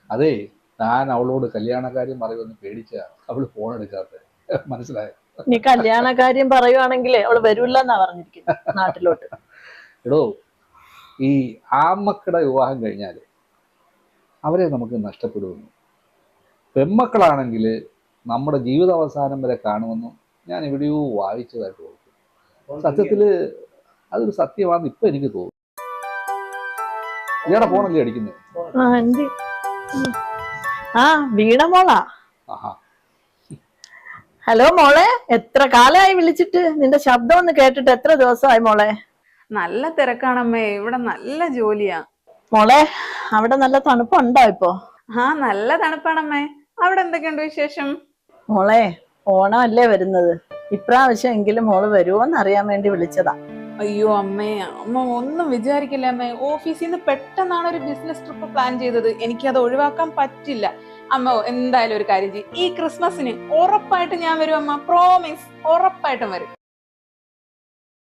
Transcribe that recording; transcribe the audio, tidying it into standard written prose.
അതെ, ഞാൻ അവളോട് കല്യാണക്കാര്യം പറയുമെന്ന് പേടിച്ച അവള് ഫോൺ എടുക്കാത്ത. മനസ്സിലായോ? നീ കല്യാണ കാര്യം പറയുവാണെങ്കിലേ അവള് വരൂല്ലെന്നാ പറഞ്ഞിരിക്കുന്നത് നാട്ടിലോട്ട്. എടോ, ഈ ആമക്കളുടെ വിവാഹം കഴിഞ്ഞാൽ അവരെ നമുക്ക് നഷ്ടപ്പെടുമെന്നും പെമ്മക്കളാണെങ്കിൽ നമ്മുടെ ജീവിതാവസാനം വരെ കാണുമെന്നും ഞാൻ എവിടെയോ വായിച്ചതായിട്ട് ഓർക്കും. സത്യത്തിൽ അതൊരു സത്യമാണെന്ന് ഇപ്പം എനിക്ക് തോന്നുന്നു. ഇയാടെ ഫോണല്ലേ അടിക്കുന്നത്? ആ വീണ മോളാ. ആഹാ. ഹലോ മോളെ, എത്ര കാലമായി വിളിച്ചിട്ട്? നിന്റെ ശബ്ദം ഒന്ന് കേട്ടിട്ട് എത്ര ദിവസമായി മോളെ? നല്ല തിരക്കാണമ്മേ, ഇവിടെ നല്ല ജോലിയാ. മോളെ, അവിടെ നല്ല തണുപ്പുണ്ടോ ഇപ്പോ? ആ നല്ല തണുപ്പാണമ്മേ. അവിടെ എന്തൊക്കെയുണ്ട് വിശേഷം? മോളെ, ഓണമല്ലേ വരുന്നത്, ഇപ്രാവശ്യം എങ്കിലും മോള് വരുമോന്ന് അറിയാൻ വേണ്ടി വിളിച്ചതാ. അയ്യോ അമ്മേ, അമ്മ ഒന്നും വിചാരിക്കില്ല അമ്മേ. ഓഫീസിൽ നിന്ന് പെട്ടെന്നാണ് ഒരു ബിസിനസ് ട്രിപ്പ് പ്ലാൻ ചെയ്തത്. എനിക്കത് ഒഴിവാക്കാൻ പറ്റില്ല. അമ്മ എന്തായാലും ഒരു കാര്യം ചെയ്യും, ഈ ക്രിസ്മസിന് ഉറപ്പായിട്ട് ഞാൻ വരും അമ്മ, പ്രോമിസ്, ഉറപ്പായിട്ടും വരും.